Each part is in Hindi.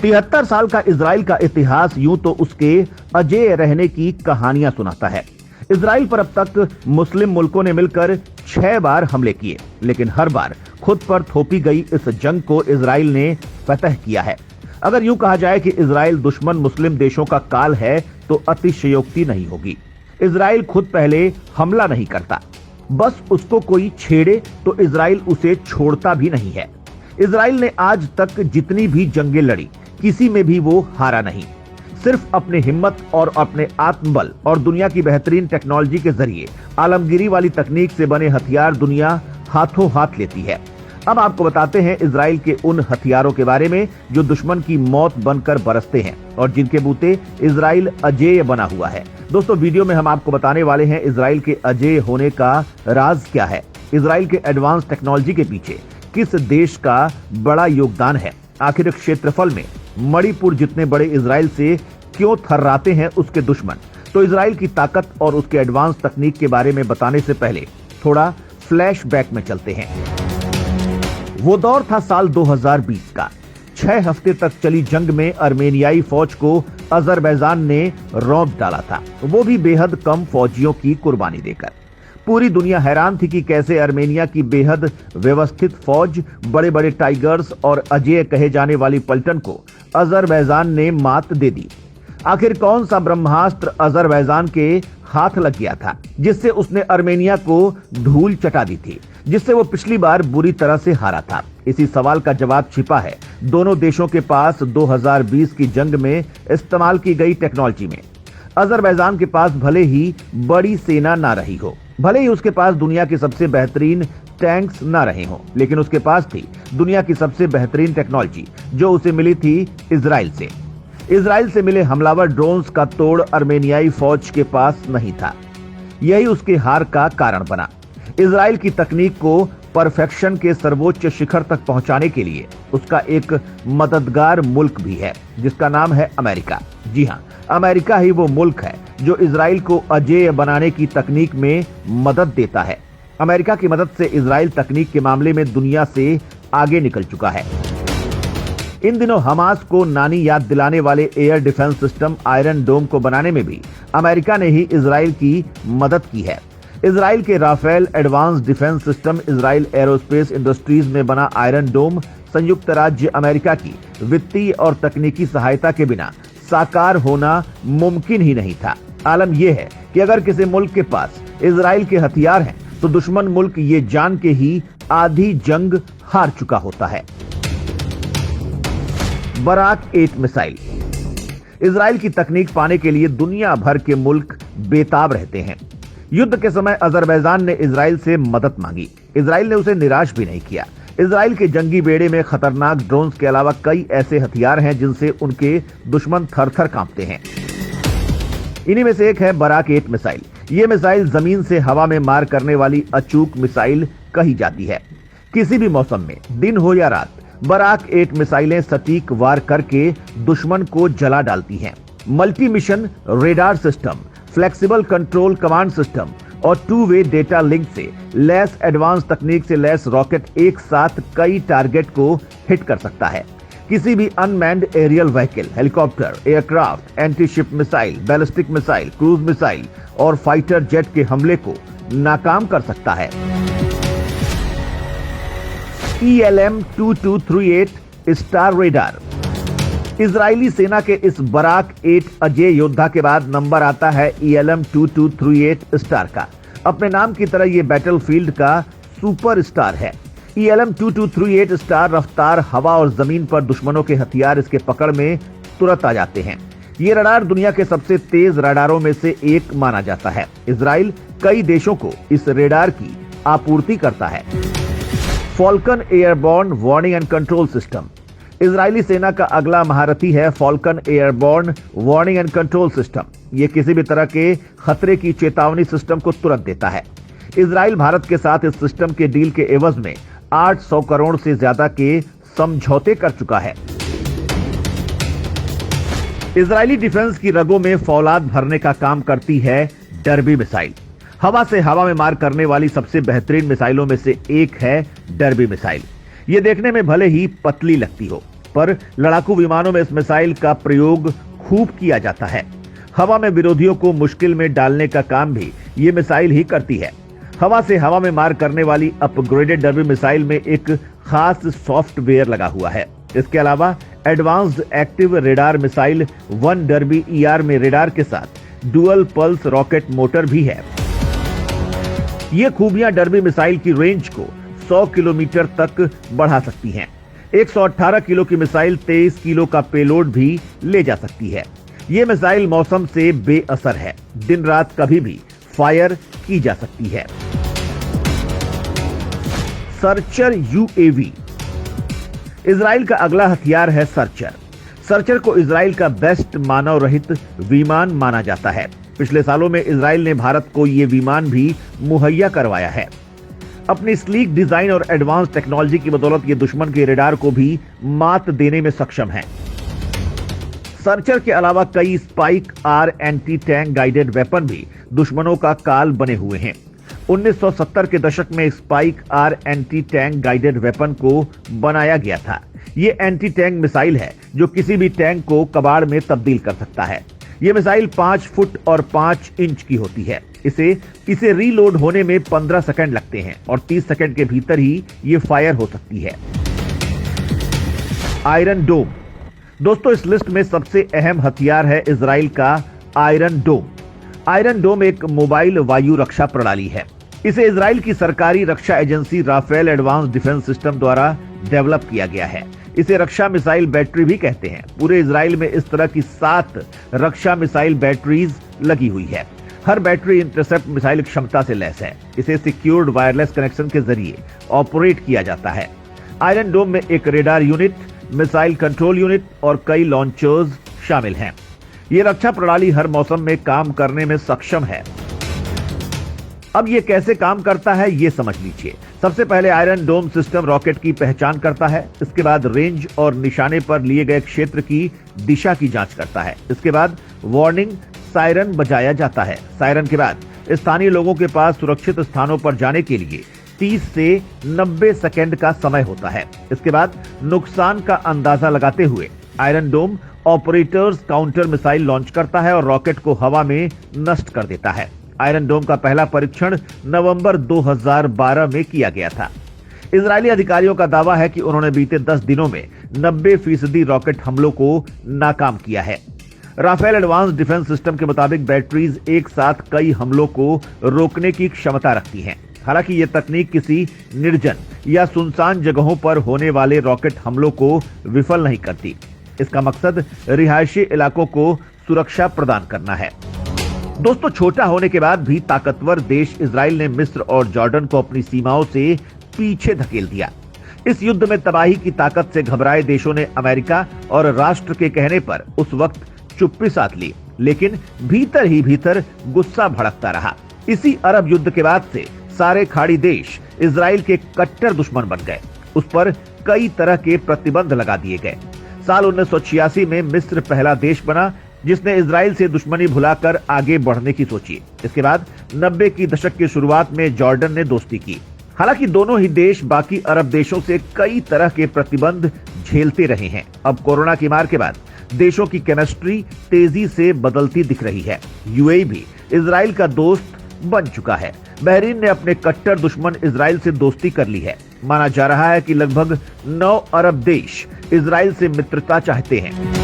73 साल का इजराइल का इतिहास यूं तो उसके अजेय रहने की कहानियां सुनाता है। इजराइल पर अब तक मुस्लिम मुल्कों ने मिलकर 6 बार हमले किए, लेकिन हर बार खुद पर थोपी गई इस जंग को इजराइल ने फतह किया है। अगर यूं कहा जाए कि इजराइल दुश्मन मुस्लिम देशों का काल है तो अतिशयोक्ति नहीं होगी। इजराइल खुद पहले हमला नहीं करता, बस उसको कोई छेड़े तो इजराइल उसे छोड़ता भी नहीं है। इजराइल ने आज तक जितनी भी जंगें लड़ी, किसी में भी वो हारा नहीं। सिर्फ अपने हिम्मत और अपने आत्मबल और दुनिया की बेहतरीन टेक्नोलॉजी के जरिए आलमगीरी वाली तकनीक से बने हथियार दुनिया हाथों हाथ लेती है। अब आपको बताते हैं इजराइल के उन हथियारों के बारे में जो दुश्मन की मौत बनकर बरसते हैं और जिनके बूते इजराइल अजेय बना हुआ है। दोस्तों, वीडियो में हम आपको बताने वाले हैं इजराइल के अजेय होने का राज क्या है, इजराइल के एडवांस टेक्नोलॉजी के पीछे किस देश का बड़ा योगदान है, आखिर क्षेत्रफल में मणिपुर जितने बड़े इजराइल से क्यों थर्राते हैं उसके दुश्मन। तो इजराइल की ताकत और उसके एडवांस तकनीक के बारे में बताने से पहले थोड़ा फ्लैशबैक में चलते हैं। वो दौर था साल 2020 का। 6 हफ्ते तक चली जंग में अर्मेनियाई फौज को अजरबैजान ने रौंद डाला था, वो भी बेहद कम फौजियों की कुर्बानी देकर। पूरी दुनिया हैरान थी कि कैसे अर्मेनिया की बेहद व्यवस्थित फौज, बड़े बड़े टाइगर्स और अजेय कहे जाने वाली पलटन को अजरबैजान ने मात दे दी। आखिर कौन सा ब्रह्मास्त्र अजरबैजान के हाथ लग गया था जिससे उसने अर्मेनिया को धूल चटा दी थी, जिससे वो पिछली बार बुरी तरह से हारा था। इसी सवाल का जवाब छिपा है दोनों देशों के पास 2020 की जंग में इस्तेमाल की गई टेक्नोलॉजी में। अजरबैजान के पास भले ही बड़ी सेना ना रही हो, भले ही उसके पास दुनिया की सबसे बेहतरीन टैंक्स ना रहे हो, लेकिन उसके पास थी दुनिया की सबसे बेहतरीन टेक्नोलॉजी जो उसे मिली थी इजराइल से। इजराइल से मिले हमलावर ड्रोन्स का तोड़ अर्मेनियाई फौज के पास नहीं था। यही उसके हार का कारण बना। इजराइल की तकनीक को परफेक्शन के सर्वोच्च शिखर तक पहुंचाने के लिए उसका एक मददगार मुल्क भी है जिसका नाम है अमेरिका। जी हां, अमेरिका ही वो मुल्क है जो इजराइल को अजेय बनाने की तकनीक में मदद देता है। अमेरिका की मदद से इजराइल तकनीक के मामले में दुनिया से आगे निकल चुका है। इन दिनों हमास को नानी याद दिलाने वाले एयर डिफेंस सिस्टम आयरन डोम को बनाने में भी अमेरिका ने ही इजराइल की मदद की है। इजराइल के Rafael advanced defense system, Israel aerospace industries में बना आयरन डोम संयुक्त राज्य अमेरिका की वित्तीय और तकनीकी सहायता के बिना साकार होना मुमकिन ही नहीं था। आलम यह है कि अगर किसी मुल्क के पास इजराइल के हथियार हैं तो दुश्मन मुल्क ये जान के ही आधी जंग हार चुका होता है। Barack 8 missile. इजराइल की तकनीक पाने के लिए दुनिया भर के मुल्क बेताब रहते हैं। युद्ध के समय अजरबैजान ने इजराइल से मदद मांगी, इजराइल ने उसे निराश भी नहीं किया। इजराइल के जंगी बेड़े में खतरनाक ड्रोन्स के अलावा कई ऐसे हथियार हैं जिनसे उनके दुश्मन थर-थर कांपते हैं। इन्हीं में से एक है बराक 8 मिसाइल। ये मिसाइल जमीन से हवा में मार करने वाली अचूक मिसाइल कही जाती है। किसी भी मौसम में, दिन हो या रात, बराक 8 मिसाइलें सटीक वार करके दुश्मन को जला डालती हैं। Multi mission radar system, flexible control command system और 2-वे डेटा लिंक से लैस एडवांस तकनीक से लैस रॉकेट एक साथ कई टारगेट को हिट कर सकता है। किसी भी unmanned aerial vehicle, helicopter, aircraft, anti ship missile, ballistic missile, cruise missile और फाइटर जेट के हमले को नाकाम कर सकता है। ELM-2238 star radar. इजरायली सेना के इस बराक 8 अजेय योद्धा के बाद नंबर आता है ELM-2238 स्टार का। अपने नाम की तरह यह बैटलफील्ड का सुपर स्टार है। ELM-2238 स्टार रफ्तार, हवा और जमीन पर दुश्मनों के हथियार इसके पकड़ में तुरंत आ जाते हैं। ये रडार दुनिया के सबसे तेज रडारों में से एक माना जाता है। इजराइल कई देशों को इस रेडार की आपूर्ति करता है। Falcon airborne warning and control system. Israeli सेना का अगला महारथी है Falcon airborne warning and control system. यह किसी भी तरह के खतरे की चेतावनी सिस्टम को तुरंत देता है। इजराइल भारत के साथ इस सिस्टम के डील के एवज में 800 करोड़ से ज्यादा के समझौते कर चुका है। इजरायली डिफेंस की रगों में फौलाद भरने का काम करती है डर्बी मिसाइल। हवा से हवा में मार करने वाली सबसे बेहतरीन मिसाइलों में से एक है डर्बी मिसाइल। ये देखने में भले ही पतली लगती हो, पर लड़ाकू विमानों में इस मिसाइल का प्रयोग खूब किया जाता है। हवा में विरोधियों को मुश्किल में डालने का काम भी ये मिसाइल ही करती है। हवा से हवा में मार करने वाली अपग्रेडेड डर्बी मिसाइल में एक खास सॉफ्टवेयर लगा हुआ है। इसके अलावा advanced active radar missile 1 derby ER में रेडार के साथ डुअल पल्स रॉकेट मोटर भी है। ये खूबियां डर्बी मिसाइल की रेंज को 100 किलोमीटर तक बढ़ा सकती हैं। 118 किलो की मिसाइल 23 किलो का पेलोड भी ले जा सकती है। ये मिसाइल मौसम से बेअसर है, दिन रात कभी भी फायर की जा सकती है। Searcher UAV। इजराइल का अगला हथियार है सर्चर। सर्चर को इजराइल का बेस्ट मानव रहित विमान माना जाता है। पिछले सालों में इजराइल ने भारत को ये विमान भी मुहैया करवाया है। अपनी स्लीक डिजाइन और एडवांस टेक्नोलॉजी की बदौलत ये दुश्मन के रेडार को भी मात देने में सक्षम है। सर्चर के अलावा कई spike R anti tank guided weapon भी दुश्मनों का काल बने हुए हैं। 1970 के दशक में spike R anti tank guided weapon को बनाया गया था। ये एंटी टैंक मिसाइल है जो किसी भी टैंक को कबाड़ में तब्दील कर सकता है। ये मिसाइल 5 फुट और 5 इंच की होती है। इसे रीलोड होने में 15 सेकंड लगते हैं और 30 सेकंड के भीतर ही ये फायर हो सकती है। आयरन डोम। दोस्तों, इस लिस्ट में सबसे अहम हथियार है इजराइल का आयरन डोम। आयरन डोम एक मोबाइल वायु रक्षा प्रणाली है। इसे इजराइल की सरकारी रक्षा agency Rafael advanced defense system द्वारा डेवलप किया गया है। इसे रक्षा मिसाइल बैटरी भी कहते हैं। पूरे इजराइल में इस तरह की 7 रक्षा मिसाइल बैटरीज लगी हुई है। हर बैटरी इंटरसेप्ट मिसाइल क्षमता से लैस है। इसे सिक्योर्ड वायरलेस कनेक्शन के जरिए ऑपरेट किया जाता है। आयरन डोम में एक radar unit, missile control unit और कई लॉन्चर्स शामिल हैं। यह रक्षा प्रणाली हर मौसम में काम करने में सक्षम है। अब यह कैसे काम करता है ये समझ लीजिए। सबसे पहले आयरन डोम सिस्टम रॉकेट की पहचान करता है। इसके बाद रेंज और निशाने पर लिए गए क्षेत्र की दिशा की जांच करता है। इसके बाद वार्निंग सायरन बजाया जाता है। सायरन के बाद स्थानीय लोगों के पास सुरक्षित स्थानों पर जाने के लिए 30 से 90 सेकंड का समय होता है। इसके बाद नुकसान का अंदाजा लगाते हुए आयरन डोम ऑपरेटर्स काउंटर मिसाइल लॉन्च करता है और रॉकेट को हवा में नष्ट कर देता है। आयरन डोम का पहला परीक्षण नवंबर 2012 में किया गया था। इजरायली अधिकारियों का दावा है कि उन्होंने बीते 10 दिनों में 90% रॉकेट हमलों को नाकाम किया है। राफेल एडवांस डिफेंस सिस्टम के मुताबिक बैटरीज एक साथ कई हमलों को रोकने की क्षमता रखती हैं। हालांकि यह तकनीक किसी निर्जन या सुनसान जगहों पर होने वाले रॉकेट हमलों को विफल नहीं करती। इसका मकसद रिहायशी इलाकों को सुरक्षा प्रदान करना है। दोस्तों, छोटा होने के बाद भी ताकतवर देश इजराइल ने मिस्र और जॉर्डन को अपनी सीमाओं से पीछे धकेल दिया। इस युद्ध में तबाही की ताकत से घबराए देशों ने अमेरिका और राष्ट्र के कहने पर उस वक्त चुप्पी साध ली, लेकिन भीतर ही भीतर गुस्सा भड़कता रहा। इसी अरब युद्ध के बाद से सारे खाड़ी देश इजराइल के कट्टर दुश्मन बन गए। उस पर कई तरह के प्रतिबंध लगा दिए गए। साल 1986 में मिस्र पहला देश बना जिसने इजराइल से दुश्मनी भुलाकर आगे बढ़ने की सोची। इसके बाद 90 की दशक की शुरुआत में जॉर्डन ने दोस्ती की। हालांकि दोनों ही देश बाकी अरब देशों से कई तरह के प्रतिबंध झेलते रहे हैं। अब कोरोना की मार के बाद देशों की केमिस्ट्री तेजी से बदलती दिख रही है। यूएई भी इजराइल का दोस्त बन चुका है। बहरीन ने अपने कट्टर दुश्मन इजराइल से दोस्ती कर ली है। माना जा रहा है कि लगभग 9 अरब देश इजराइल से मित्रता चाहते हैं।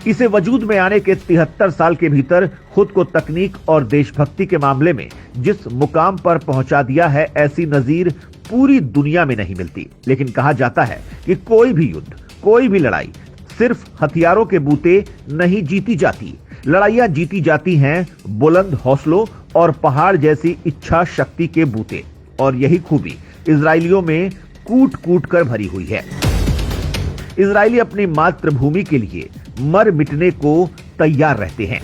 इसे वजूद में आने के 73 साल के भीतर खुद को तकनीक और देशभक्ति के मामले में जिस मुकाम पर पहुंचा दिया है, ऐसी नजीर पूरी दुनिया में नहीं मिलती। लेकिन कहा जाता है कि कोई भी युद्ध, कोई भी लड़ाई सिर्फ हथियारों के बूते नहीं जीती जाती। लड़ाइयां जीती जाती हैं बुलंद हौसलों और पहाड़ जैसी इच्छा शक्ति के बूते। और यही खूबी इजरायलियों में कूट कूट कर भरी हुई है। इजरायली अपनी मातृभूमि के लिए मर मिटने को तैयार रहते हैं।